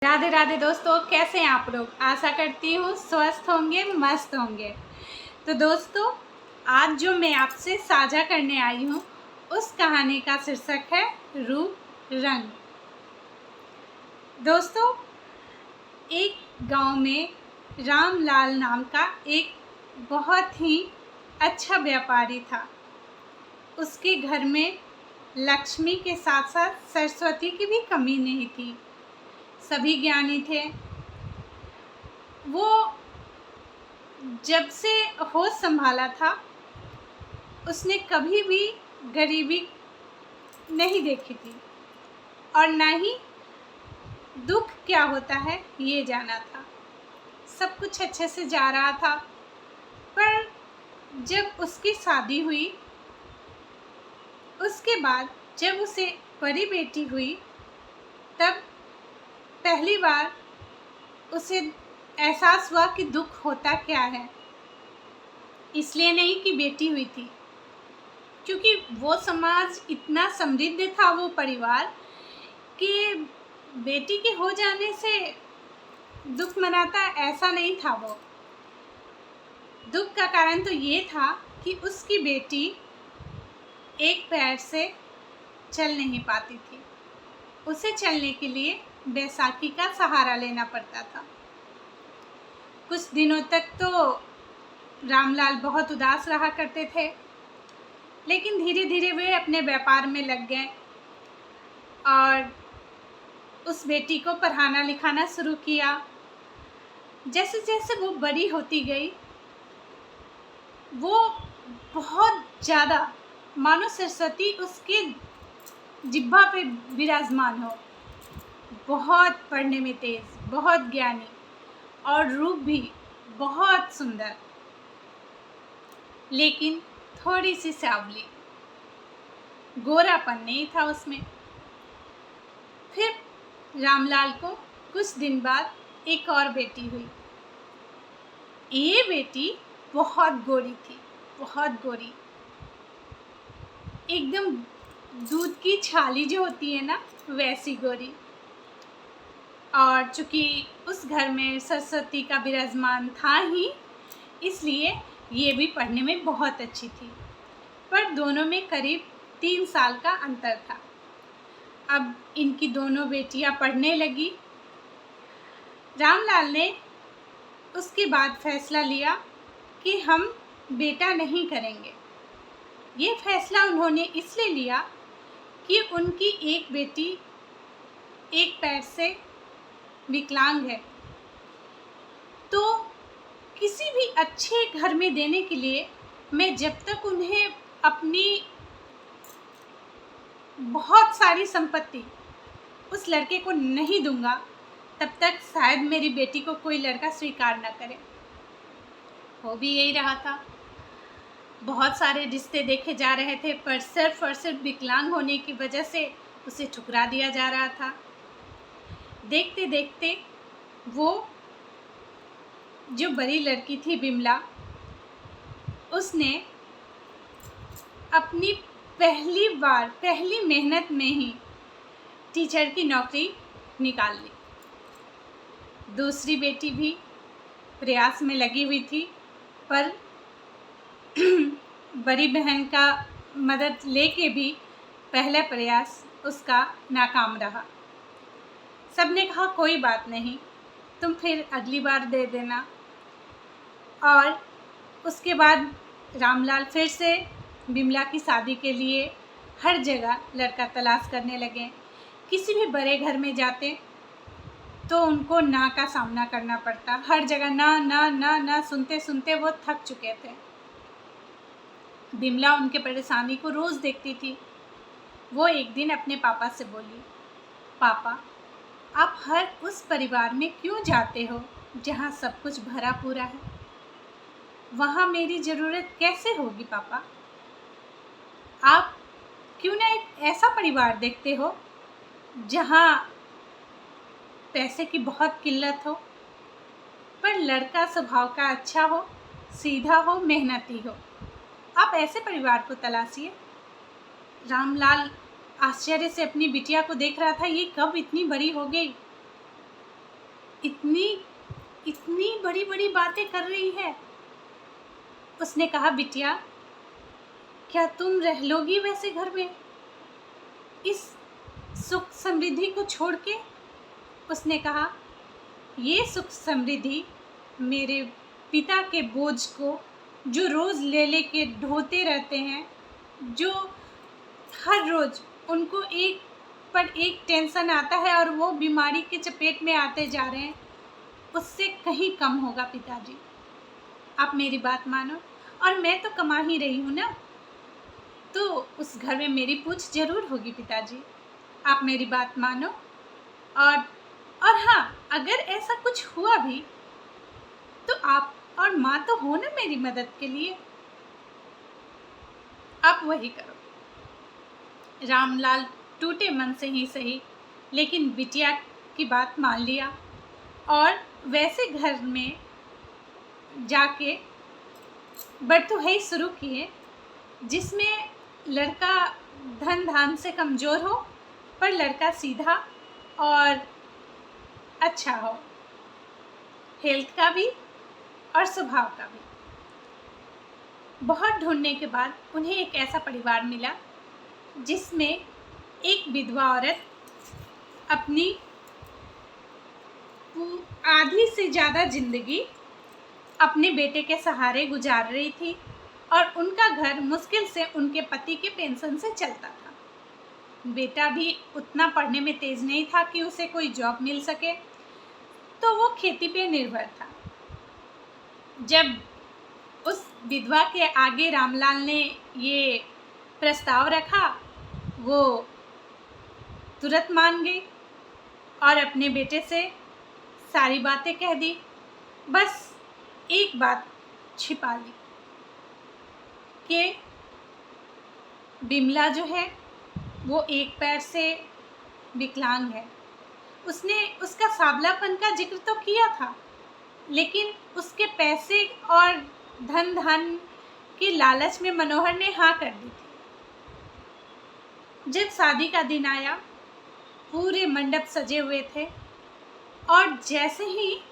राधे राधे दोस्तों, कैसे हैं आप लोग। आशा करती हूँ स्वस्थ होंगे, मस्त होंगे। तो दोस्तों, आज जो मैं आपसे साझा करने आई हूँ उस कहानी का शीर्षक है रूप रंग। दोस्तों, एक गांव में रामलाल नाम का एक बहुत ही अच्छा व्यापारी था। उसके घर में लक्ष्मी के साथ साथ सरस्वती की भी कमी नहीं थी। सभी ज्ञानी थे। वो जब से होश संभाला था उसने कभी भी गरीबी नहीं देखी थी और ना ही दुख क्या होता है ये जाना था। सब कुछ अच्छे से जा रहा था। पर जब उसकी शादी हुई, उसके बाद जब उसे बड़ी बेटी हुई, तब पहली बार उसे एहसास हुआ कि दुख होता क्या है। इसलिए नहीं कि बेटी हुई थी, क्योंकि वो समाज इतना समृद्ध था, वो परिवार, कि बेटी के हो जाने से दुख मनाता, ऐसा नहीं था। वो दुख का कारण तो ये था कि उसकी बेटी एक पैर से चल नहीं पाती थी। उसे चलने के लिए बैसाखी का सहारा लेना पड़ता था। कुछ दिनों तक तो रामलाल बहुत उदास रहा करते थे, लेकिन धीरे धीरे वे अपने व्यापार में लग गए और उस बेटी को पढ़ाना लिखाना शुरू किया। जैसे जैसे वो बड़ी होती गई, वो बहुत ज़्यादा मानो सरस्वती उसके जिह्वा पे विराजमान हो। बहुत पढ़ने में तेज, बहुत ज्ञानी और रूप भी बहुत सुंदर, लेकिन थोड़ी सी सांवली, गोरापन नहीं था उसमें। फिर रामलाल को कुछ दिन बाद एक और बेटी हुई। ये बेटी बहुत गोरी थी, बहुत गोरी, एकदम दूध की छाली जो होती है ना, वैसी गोरी। और चूँकि उस घर में सरस्वती का विराजमान था ही, इसलिए ये भी पढ़ने में बहुत अच्छी थी। पर दोनों में करीब 3 साल का अंतर था। अब इनकी दोनों बेटियां पढ़ने लगी। रामलाल ने उसके बाद फैसला लिया कि हम बेटा नहीं करेंगे। ये फैसला उन्होंने इसलिए लिया कि उनकी एक बेटी एक पैर से विकलांग है। तो किसी भी अच्छे घर में देने के लिए मैं जब तक उन्हें अपनी बहुत सारी संपत्ति उस लड़के को नहीं दूंगा, तब तक शायद मेरी बेटी को कोई लड़का स्वीकार न करे। हो भी यही रहा था। बहुत सारे रिश्ते देखे जा रहे थे, पर सिर्फ और सिर्फ विकलांग होने की वजह से उसे ठुकरा दिया जा रहा था। देखते देखते वो जो बड़ी लड़की थी बिमला, उसने अपनी पहली मेहनत में ही टीचर की नौकरी निकाल ली। दूसरी बेटी भी प्रयास में लगी हुई थी, पर बड़ी बहन का मदद लेके भी पहला प्रयास उसका नाकाम रहा। सबने कहा कोई बात नहीं, तुम फिर अगली बार दे देना। और उसके बाद रामलाल फिर से बिमला की शादी के लिए हर जगह लड़का तलाश करने लगे। किसी भी बड़े घर में जाते तो उनको ना का सामना करना पड़ता। हर जगह ना ना ना ना सुनते सुनते वो थक चुके थे। बिमला उनके परेशानी को रोज़ देखती थी। वो एक दिन अपने पापा से बोली, पापा, आप हर उस परिवार में क्यों जाते हो जहाँ सब कुछ भरा पूरा है? वहाँ मेरी ज़रूरत कैसे होगी पापा? आप क्यों ना एक ऐसा परिवार देखते हो जहाँ पैसे की बहुत किल्लत हो, पर लड़का स्वभाव का अच्छा हो, सीधा हो, मेहनती हो। आप ऐसे परिवार को तलाशिए। रामलाल आश्चर्य से अपनी बिटिया को देख रहा था। ये कब इतनी बड़ी हो गई? इतनी इतनी बड़ी बड़ी बातें कर रही है। उसने कहा, बिटिया क्या तुम रह लोगी वैसे घर में इस सुख समृद्धि को छोड़ के? उसने कहा, ये सुख समृद्धि मेरे पिता के बोझ को जो रोज़ ले लेके ढोते रहते हैं, जो हर रोज़ उनको एक पर एक टेंशन आता है और वो बीमारी के चपेट में आते जा रहे हैं, उससे कहीं कम होगा पिताजी। आप मेरी बात मानो, और मैं तो कमा ही रही हूँ ना, तो उस घर में मेरी पूछ जरूर होगी पिताजी। आप मेरी बात मानो। और हाँ, अगर ऐसा कुछ हुआ भी तो आप और माँ तो हो ना मेरी मदद के लिए, आप वही करो। रामलाल टूटे मन से ही सही, लेकिन बिटिया की बात मान लिया और वैसे घर में जाके बटुहई शुरू किए जिसमें लड़का धन धान से कमज़ोर हो पर लड़का सीधा और अच्छा हो, हेल्थ का भी और स्वभाव का भी। बहुत ढूंढने के बाद उन्हें एक ऐसा परिवार मिला जिसमें एक विधवा औरत अपनी आधी से ज़्यादा ज़िंदगी अपने बेटे के सहारे गुजार रही थी और उनका घर मुश्किल से उनके पति के पेंशन से चलता था। बेटा भी उतना पढ़ने में तेज़ नहीं था कि उसे कोई जॉब मिल सके, तो वो खेती पे निर्भर था। जब उस विधवा के आगे रामलाल ने ये प्रस्ताव रखा, वो तुरंत मान गई और अपने बेटे से सारी बातें कह दी। बस एक बात छिपा ली कि बिमला जो है वो एक पैर से विकलांग है। उसने उसका सावलापन का जिक्र तो किया था, लेकिन उसके पैसे और धन धन के लालच में मनोहर ने हाँ कर दी थी। जब शादी का दिन आया, पूरे मंडप सजे हुए थे और जैसे ही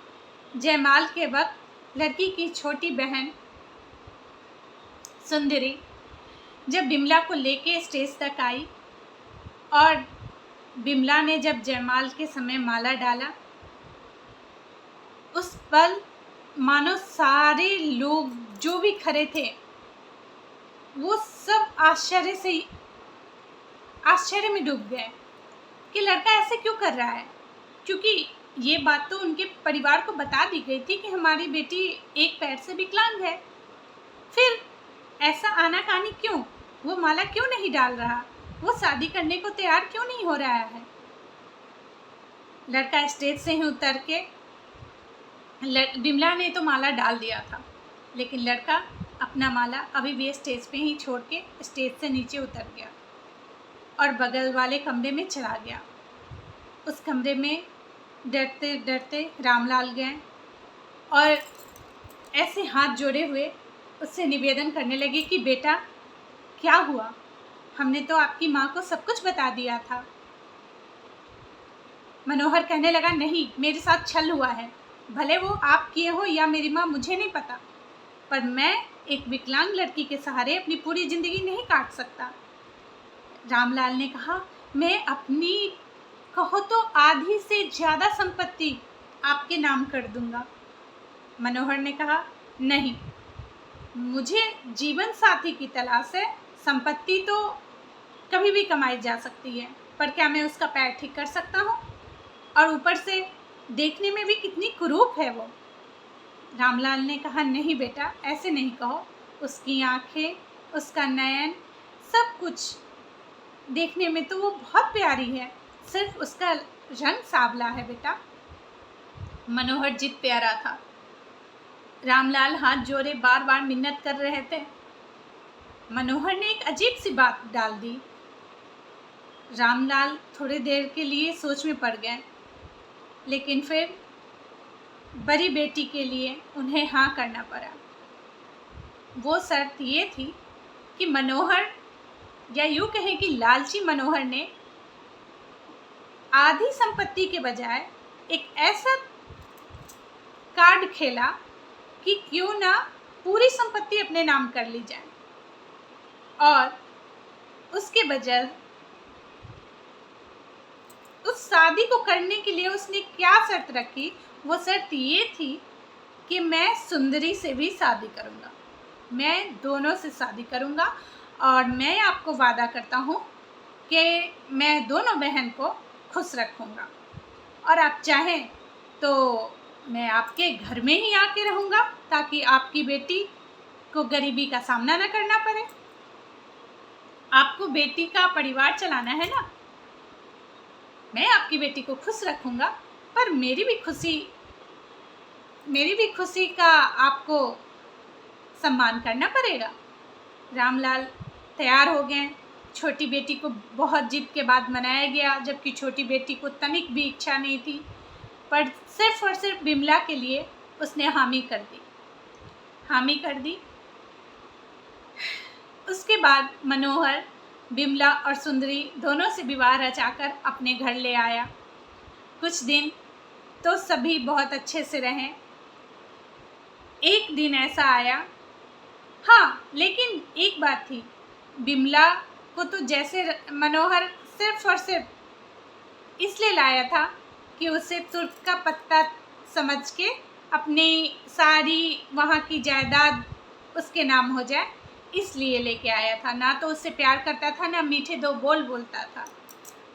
जयमाल के वक्त लड़की की छोटी बहन सुंदरी जब बिमला को लेके स्टेज तक आई और बिमला ने जब जयमाल के समय माला डाला, उस पल मानो सारे लोग जो भी खड़े थे वो सब आश्चर्य में डूब गए कि लड़का ऐसे क्यों कर रहा है, क्योंकि ये बात तो उनके परिवार को बता दी गई थी कि हमारी बेटी एक पैर से विकलांग है। फिर ऐसा आनाकानी क्यों? वो माला क्यों नहीं डाल रहा? वो शादी करने को तैयार क्यों नहीं हो रहा है? लड़का स्टेज से ही उतर के, बिमला ने तो माला डाल दिया था, लेकिन लड़का अपना माला अभी भी स्टेज पे ही छोड़ के स्टेज से नीचे उतर गया और बगल वाले कमरे में चला गया। उस कमरे में डरते डरते रामलाल गए और ऐसे हाथ जोड़े हुए उससे निवेदन करने लगे कि बेटा क्या हुआ? हमने तो आपकी माँ को सब कुछ बता दिया था। मनोहर कहने लगा, नहीं, मेरे साथ छल हुआ है। भले वो आप किए हो या मेरी माँ, मुझे नहीं पता, पर मैं एक विकलांग लड़की के सहारे अपनी पूरी ज़िंदगी नहीं काट सकता। रामलाल ने कहा, मैं अपनी कहो तो आधी से ज़्यादा संपत्ति आपके नाम कर दूंगा। मनोहर ने कहा, नहीं, मुझे जीवन साथी की तलाश है। संपत्ति तो कभी भी कमाई जा सकती है, पर क्या मैं उसका पैर ठीक कर सकता हूँ? और ऊपर से देखने में भी कितनी कुरूप है वो। रामलाल ने कहा, नहीं बेटा, ऐसे नहीं कहो। उसकी आंखें, उसका नयन, सब कुछ देखने में तो वो बहुत प्यारी है, सिर्फ उसका रंग सांवला है बेटा। मनोहर जिद प्यारा था। रामलाल हाथ जोड़े बार बार मिन्नत कर रहे थे। मनोहर ने एक अजीब सी बात डाल दी। रामलाल थोड़ी देर के लिए सोच में पड़ गए, लेकिन फिर बड़ी बेटी के लिए उन्हें हाँ करना पड़ा। वो शर्त ये थी कि मनोहर, या यूँ कहें कि लालची मनोहर ने आधी संपत्ति के बजाय एक ऐसा कार्ड खेला कि क्यों ना पूरी संपत्ति अपने नाम कर ली जाए। और उसके बजाय उस शादी को करने के लिए उसने क्या शर्त रखी, वो शर्त ये थी कि मैं सुंदरी से भी शादी करूँगा, मैं दोनों से शादी करूँगा और मैं आपको वादा करता हूँ कि मैं दोनों बहन को खुश रखूँगा और आप चाहें तो मैं आपके घर में ही आके रहूँगा ताकि आपकी बेटी को गरीबी का सामना न करना पड़े। आपको बेटी का परिवार चलाना है ना, मैं आपकी बेटी को खुश रखूँगा, पर मेरी भी खुशी का आपको सम्मान करना पड़ेगा। रामलाल तैयार हो गए। छोटी बेटी को बहुत जिद के बाद मनाया गया, जबकि छोटी बेटी को तनिक भी इच्छा नहीं थी, पर सिर्फ और सिर्फ बिमला के लिए उसने हामी कर दी। उसके बाद मनोहर बिमला और सुंदरी दोनों से विवाह रचाकर अपने घर ले आया। कुछ दिन तो सभी बहुत अच्छे से रहे। एक दिन ऐसा आया, हाँ, लेकिन एक बात थी, बिमला को तो जैसे मनोहर सिर्फ और सिर्फ इसलिए लाया था कि उसे तुर्क का पत्ता समझ के अपनी सारी वहाँ की जायदाद उसके नाम हो जाए, इसलिए लेके आया था। ना तो उससे प्यार करता था, ना मीठे दो बोल बोलता था,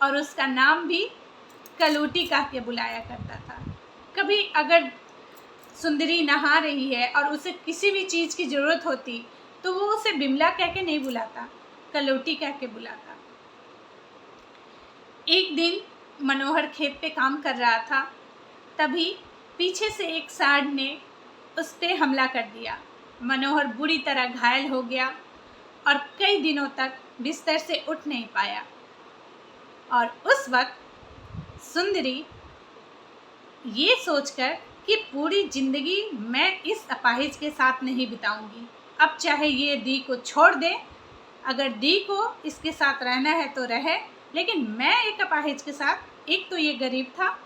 और उसका नाम भी कलूटी कह के बुलाया करता था। कभी अगर सुंदरी नहा रही है और उसे किसी भी चीज़ की ज़रूरत होती तो वो उसे बिमला कह के नहीं बुलाता, कलूटी कह के बुलाता। एक दिन मनोहर खेत पे काम कर रहा था, तभी पीछे से एक सांड ने उस पे हमला कर दिया। मनोहर बुरी तरह घायल हो गया और कई दिनों तक बिस्तर से उठ नहीं पाया। और उस वक्त सुंदरी ये सोचकर कि पूरी ज़िंदगी मैं इस अपाहिज के साथ नहीं बिताऊंगी, अब चाहे ये दी को छोड़ दे, अगर दी को इसके साथ रहना है तो रहे, लेकिन मैं एक अपाहिज के साथ, एक तो ये गरीब था,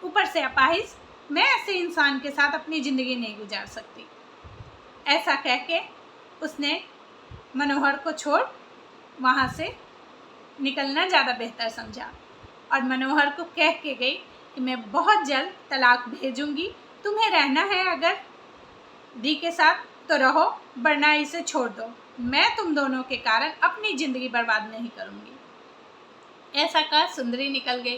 ऊपर से अपाहिज, मैं ऐसे इंसान के साथ अपनी ज़िंदगी नहीं गुजार सकती। ऐसा कह के उसने मनोहर को छोड़ वहाँ से निकलना ज़्यादा बेहतर समझा और मनोहर को कह के गई कि मैं बहुत जल्द तलाक भेजूंगी, तुम्हें रहना है अगर दी के साथ तो रहो, वरना इसे छोड़ दो, मैं तुम दोनों के कारण अपनी ज़िंदगी बर्बाद नहीं करूंगी। ऐसा कह सुंदरी निकल गई,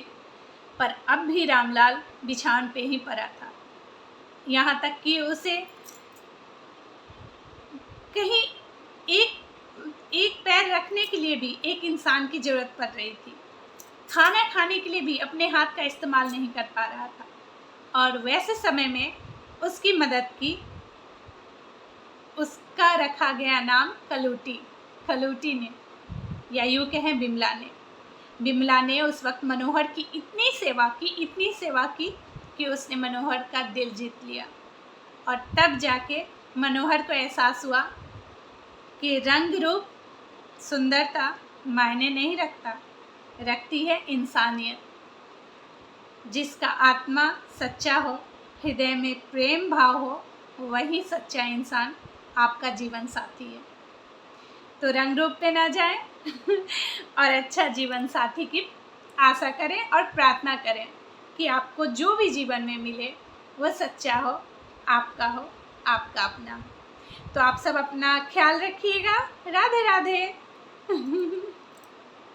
पर अब भी रामलाल बिछावन पे ही पड़ा था। यहाँ तक कि उसे कहीं एक पैर रखने के लिए भी एक इंसान की ज़रूरत पड़ रही थी। खाना खाने के लिए भी अपने हाथ का इस्तेमाल नहीं कर पा रहा था, और वैसे समय में उसकी मदद की उसका रखा गया नाम कलूटी ने, या यूँ कहें बिमला ने उस वक्त मनोहर की इतनी सेवा की कि उसने मनोहर का दिल जीत लिया। और तब जाके मनोहर को एहसास हुआ कि रंग रूप सुंदरता मायने नहीं रखती है इंसानियत। जिसका आत्मा सच्चा हो, हृदय में प्रेम भाव हो, वही सच्चा इंसान आपका जीवन साथी है। तो रंग रूप पे ना जाएं और अच्छा जीवन साथी की आशा करें और प्रार्थना करें कि आपको जो भी जीवन में मिले वो सच्चा हो, आपका अपना। तो आप सब अपना ख्याल रखिएगा। राधे राधे।